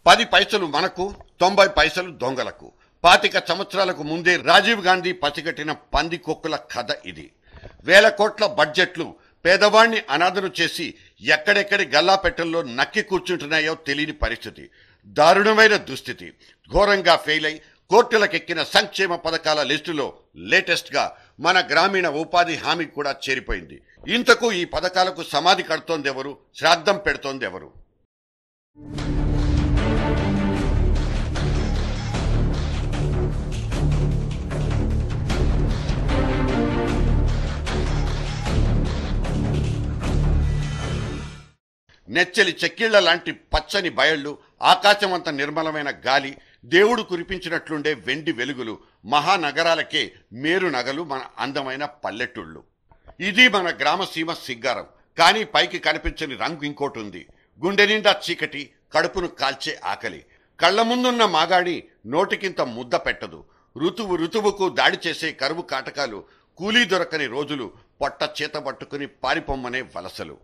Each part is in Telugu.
10 పైసలు మనకు 90 పైసలు దొంగలకు 25 సంవత్సరాలకు ముందే రాజీవ్ గాంధీ పసిగట్టిన పందికొక్కుల కథ ఇది. వేల కోట్ల బడ్జెట్లు పేదవాణ్ణి అనాథను చేసి ఎక్కడెక్కడి గల్లాపెట్టల్లో నక్కి కూర్చుంటున్నాయో తెలియని పరిస్థితి, దారుణమైన దుస్థితి. ఘోరంగా ఫెయిల్ అయి కోర్టులకెక్కిన సంక్షేమ పథకాల లిస్టులో లేటెస్ట్ గా మన గ్రామీణ ఉపాధి హామీ కూడా చేరిపోయింది. ఇంతకు ఈ పథకాలకు సమాధి కడుతోందెవరు, శ్రాద్ధం పెడుతోందెవరు? నెచ్చలి చెక్కిళ్ల లాంటి పచ్చని బయళ్లు, ఆకాశమంత నిర్మలమైన గాలి, దేవుడు కురిపించినట్లుండే వెండి వెలుగులు, మహానగరాలకే మేరు నగలు మన అందమైన పల్లెటూళ్ళు. ఇది మన గ్రామసీమ సిగ్గారం. కానీ పైకి కనిపించని రంగు ఇంకోటి ఉంది. గుండె నిండా చీకటి, కడుపును కాల్చే ఆకలి. కళ్ల ముందున్న మాగాడి నోటికింత ముద్ద పెట్టదు. ఋతువుకు దాడి చేసే కరువు కాటకాలు, కూలీ దొరకని రోజులు, పొట్ట చేత పట్టుకుని పారిపోమ్మనే వలసలు.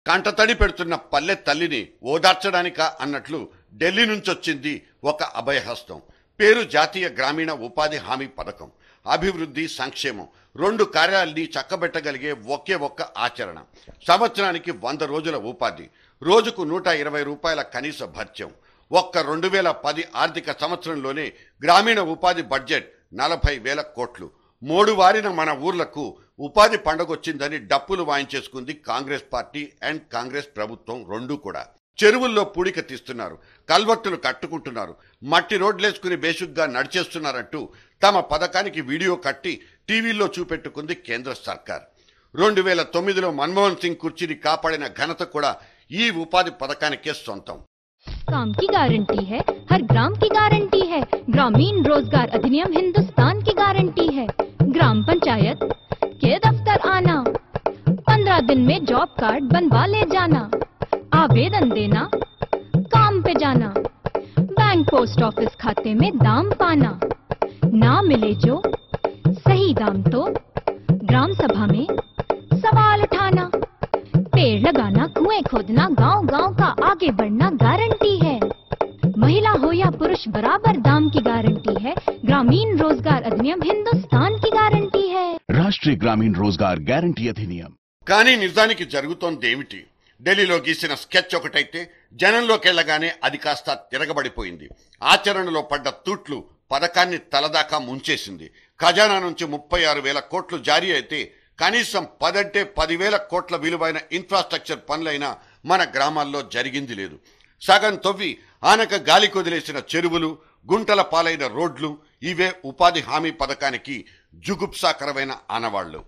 కంటతడి పెడుతున్న పల్లె తల్లిని ఓదార్చడానికా అన్నట్లు ఢిల్లీ నుంచొచ్చింది ఒక అభయహస్తం. పేరు జాతీయ గ్రామీణ ఉపాధి హామీ పథకం. అభివృద్ధి, సంక్షేమం 2 కార్యాలని చక్కబెట్టగలిగే ఒకే ఒక్క ఆచరణ. సంవత్సరానికి 100 రోజుల ఉపాధి, రోజుకు 120 రూపాయల కనీస భత్యం. ఒక్క 2010 ఆర్థిక సంవత్సరంలోనే గ్రామీణ ఉపాధి బడ్జెట్ 40,000 కోట్లు. 3 వారిన మన ఊర్లకు ఉపాధి పండగొచ్చిందని డప్పులు వాయించేసుకుంది కాంగ్రెస్ పార్టీ అండ్ కాంగ్రెస్ ప్రభుత్వం రెండూ కూడా. చెరువుల్లో పూడిక తీస్తున్నారు, కల్వర్టులు కట్టుకుంటున్నారు, మట్టి రోడ్లేసుకుని బేషుగ్గా నడిచేస్తున్నారంటూ తమ పథకానికి వీడియో కట్టి టీవీల్లో చూపెట్టుకుంది కేంద్ర సర్కార్. 2009లో మన్మోహన్ సింగ్ కుర్చీని కాపాడిన ఘనత కూడా ఈ ఉపాధి పథకానికే సొంతం. काम की गारंटी है, हर ग्राम की गारंटी है, ग्रामीण रोजगार अधिनियम हिंदुस्तान की गारंटी है। ग्राम पंचायत के दफ्तर आना, 15 दिन में जॉब कार्ड बनवा ले जाना, आवेदन देना, काम पे जाना, बैंक पोस्ट ऑफिस खाते में दाम पाना, ना मिले जो सही दाम तो ग्राम सभा में सवाल उठाना, पेड़ लगाना, कुएं खोदना, गांव गांव का आगे बढ़ना गारंटी है। महिला हो या पुरुष बराबर दाम की गारंटी है। ग्रामीण रोजगार अधिनियम हिंदुस्तान की गारंटी है। राष्ट्रीय ग्रामीण रोजगार गारंटी अधिनियम. కానీ నిజానికి జరుగుతోంది ఏమిటి? ఢిల్లీలో గీసిన స్కెచ్ ఒకటైతే జనంలోకెళ్లగానే అది కాస్త తిరగబడిపోయింది. ఆచరణలో పడ్డ తూట్లు పథకాన్ని తలదాకా ముంచేసింది. ఖజానా నుంచి 36,000 కోట్లు జారీ అయితే కనీసం 10,000 కోట్ల విలువైన ఇన్ఫ్రాస్ట్రక్చర్ పనులైనా మన గ్రామాల్లో జరిగింది లేదు. సగం తవ్వి ఆనక గాలి కొదిలేసిన చెరువులు, గుంటల పాలైన రోడ్లు, ఇవే ఉపాధి హామీ పథకానికి జుగుప్సాకరమైన ఆనవాళ్లు.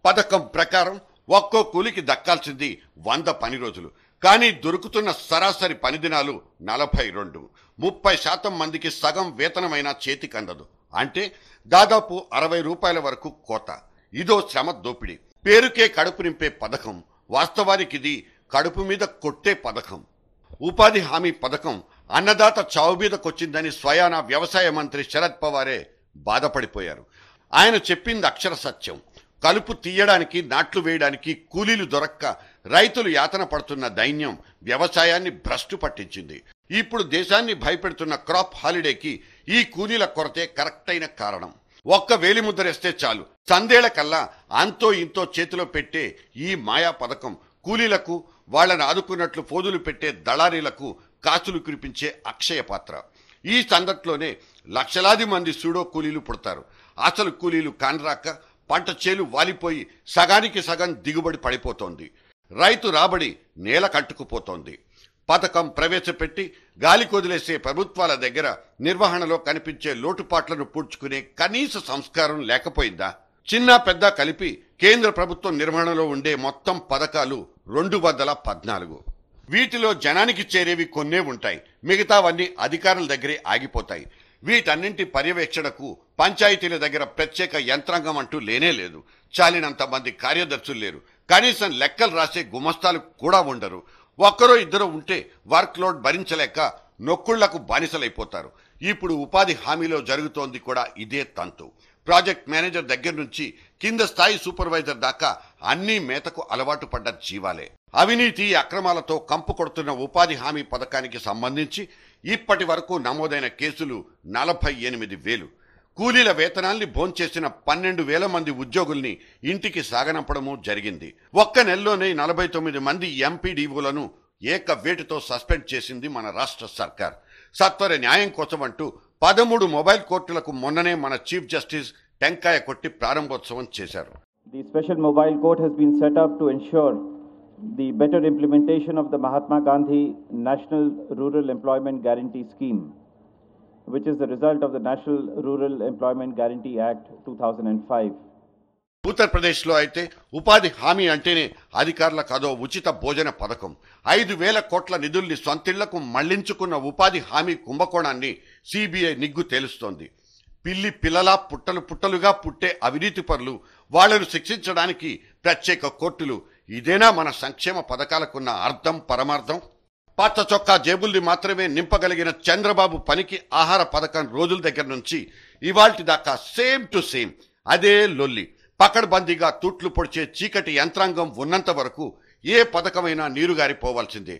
పథకం ప్రకారం ఒక్కో కూలికి దక్కాల్సింది 100 పని రోజులు. కానీ దొరుకుతున్న సరాసరి పని దినాలు 42. 30% మందికి సగం వేతనమైనా చేతికందదు. అంటే దాదాపు 60 రూపాయల వరకు కోత. ఇదో శ్రమ దోపిడీ. పేరుకే కడుపు నింపే పథకం, వాస్తవానికి ఇది కడుపు మీద కొట్టే పథకం. ఉపాధి హామీ పథకం అన్నదాత చావు మీదకొచ్చిందని స్వయాన వ్యవసాయ మంత్రి శరద్ పవారే బాధపడిపోయారు. ఆయన చెప్పింది అక్షర సత్యం. కలుపు తీయడానికి, నాట్లు వేయడానికి కూలీలు దొరక్క రైతులు యాతన పడుతున్న దైన్యం వ్యవసాయాన్ని భ్రష్టు పట్టించింది. ఇప్పుడు దేశాన్ని భయపెడుతున్న క్రాప్ హాలిడేకి ఈ కూలీల కొరతే కరెక్ట్ అయిన కారణం. ఒక్క వేలిముద్రేస్తే చాలు, సందేళ్ల కల్లా అంతో ఇంతో చేతిలో పెట్టే ఈ మాయా పథకం కూలీలకు, వాళ్లను ఆదుకున్నట్లు ఫోదులు పెట్టే దళారీలకు కాసులు కురిపించే అక్షయ పాత్ర. ఈ సందట్లోనే లక్షలాది మంది సూడో కూలీలు పుడతారు. అసలు కూలీలు కానరాక పంట చేలు వాలిపోయి సగానికి సగం దిగుబడి పడిపోతోంది. రైతు రాబడి నేల కట్టుకుపోతోంది. పథకం ప్రవేశపెట్టి గాలి కొదిలేసే ప్రభుత్వాల దగ్గర నిర్వహణలో కనిపించే లోటుపాట్లను పూడ్చుకునే కనీస సంస్కారం లేకపోయిందా? చిన్న పెద్ద కలిపి కేంద్ర ప్రభుత్వం నిర్వహణలో ఉండే మొత్తం పథకాలు 214. వీటిలో జనానికి చేరేవి కొన్నే ఉంటాయి, మిగతావన్నీ అధికారుల దగ్గరే ఆగిపోతాయి. వీటన్నింటి పర్యవేక్షణకు పంచాయతీల దగ్గర ప్రత్యేక యంత్రాంగం అంటూ లేనే లేదు. చాలినంత మంది కార్యదర్శులు లేరు. కనీసం లెక్కలు రాసే గుమస్తాలు కూడా ఉండరు. ఒక్కరో ఇద్దరు ఉంటే వర్క్ లోడ్ భరించలేక నొక్కుళ్లకు బానిసలైపోతారు. ఇప్పుడు ఉపాధి హామీలో జరుగుతోంది కూడా ఇదే తంతు. ప్రాజెక్ట్ మేనేజర్ దగ్గర నుంచి కింద స్థాయి సూపర్వైజర్ దాకా అన్ని మేతకు అలవాటు పడ్డ జీవాలే. అవినీతి అక్రమాలతో కంపు కొడుతున్న ఉపాధి హామీ పథకానికి సంబంధించి ఇప్పటి వరకు నమోదైన కేసులు 48,000. కూలీల వేతనాల్ని భోంచేసిన 12,000 మంది ఉద్యోగుల్ని ఇంటికి సాగనంపడము జరిగింది. ఒక్క నెలలోనే 49 మంది ఎంపీడీఓలను ఏకవేటుతో సస్పెండ్ చేసింది మన రాష్ట్ర సర్కార్. సత్వర న్యాయం కోసం అంటూ 13 మొబైల్ కోర్టులకు మొన్ననే మన చీఫ్ జస్టిస్ టెంకాయ కొట్టి ప్రారంభోత్సవం చేశారు. The special mobile court has been set up to ensure the better implementation of the Mahatma Gandhi National Rural Employment Guarantee Scheme, which is the result of the National Rural Employment Guarantee Act 2005. ఉత్తరప్రదేశ్లో అయితే ఉపాధి హామీ అంటేనే అధికారులకు అదో ఉచిత భోజన పథకం. 5,000 కోట్ల నిధుల్ని సొంతిళ్లకు మళ్లించుకున్న ఉపాధి హామీ కుంభకోణాన్ని సిబిఐ నిగ్గు తేలుస్తోంది. పిల్లి పిల్లలా పుట్టలుగా పుట్టే అవినీతి పరులు, వాళ్లను శిక్షించడానికి ప్రత్యేక కోర్టులు, ఇదేనా మన సంక్షేమ పథకాలకున్న అర్థం పరమార్థం? పచ్చ చొక్కా జేబుల్ని మాత్రమే నింపగలిగిన చంద్రబాబు పనికి ఆహార పథకం రోజుల దగ్గర నుంచి ఇవాల్టి దాకా సేమ్ టు సేమ్ అదే లొల్లి. పకడ్బందీగా తూట్లు పొడిచే చీకటి యంత్రాంగం ఉన్నంత వరకు ఏ పథకమైనా నీరుగారిపోవాల్సిందే.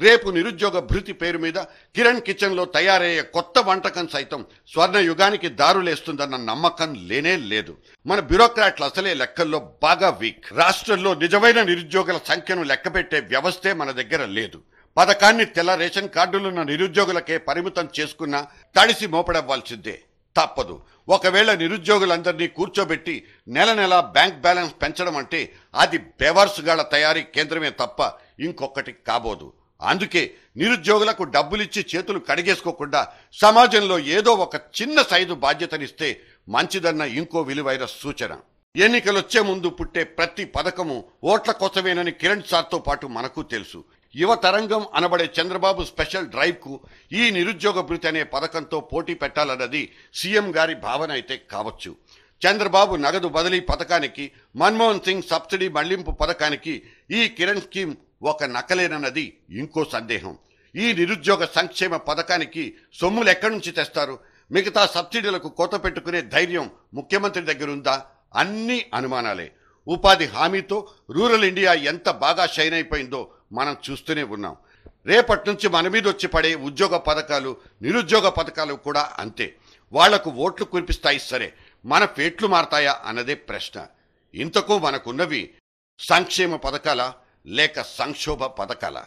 రేపు నిరుద్యోగ భృతి పేరు మీద కిరణ్ కిచెన్లో తయారయ్యే కొత్త వంటకం సైతం స్వర్ణ యుగానికి దారులేస్తుందన్న నమ్మకం లేనే లేదు. మన బ్యూరోక్రాట్లు అసలే లెక్కల్లో బాగా వీక్. రాష్ట్రంలో నిజమైన నిరుద్యోగుల సంఖ్యను లెక్కపెట్టే వ్యవస్థే మన దగ్గర లేదు. పథకాన్ని తెల్ల రేషన్ కార్డులున్న నిరుద్యోగులకే పరిమితం చేసుకున్నా తడిసి మోపడవ్వాల్సిందే, తప్పదు. ఒకవేళ నిరుద్యోగులందరినీ కూర్చోబెట్టి నెల నెలా బ్యాంక్ బ్యాలెన్స్ పెంచడం అంటే అది బేవర్సుగాళ్ల తయారీ కేంద్రమే తప్ప ఇంకొకటి కాబోదు. అందుకే నిరుద్యోగులకు డబ్బులిచ్చి చేతులు కడిగేసుకోకుండా సమాజంలో ఏదో ఒక చిన్న సైజు బాధ్యతనిస్తే మంచిదన్న ఇంకో విలువైన సూచన. ఎన్నికలొచ్చే ముందు పుట్టే ప్రతి పథకము ఓట్ల కోసమేనని కిరణ్ సార్తో పాటు మనకు తెలుసు. యువతరంగం అనబడే చంద్రబాబు స్పెషల్ డ్రైవ్ కు ఈ నిరుద్యోగ భృతి అనే పథకంతో పోటీ పెట్టాలన్నది సీఎం గారి భావన అయితే కావచ్చు. చంద్రబాబు నగదు బదిలీ పథకానికి, మన్మోహన్ సింగ్ సబ్సిడీ మళ్లింపు పథకానికి ఈ కిరణ్ స్కీమ్ ఒక నకలేనన్నది ఇంకో సందేహం. ఈ నిరుద్యోగ సంక్షేమ పథకానికి సొమ్ములు ఎక్కడి నుంచి తెస్తారు? మిగతా సబ్సిడీలకు కోత పెట్టుకునే ధైర్యం ముఖ్యమంత్రి దగ్గరుందా? అన్ని అనుమానాలే. ఉపాధి హామీతో రూరల్ ఇండియా ఎంత బాగా షైన్ అయిపోయిందో మనం చూస్తూనే ఉన్నాం. రేపటి నుంచి మన మీద వచ్చి పడే ఉద్యోగ పథకాలు, నిరుద్యోగ పథకాలు కూడా అంతే. వాళ్లకు ఓట్లు కురిపిస్తాయి సరే, మన పేట్లు మారతాయా అన్నదే ప్రశ్న. ఇంతకు మనకున్నవి సంక్షేమ పథకాల లేక సంక్షోభ పథకాల?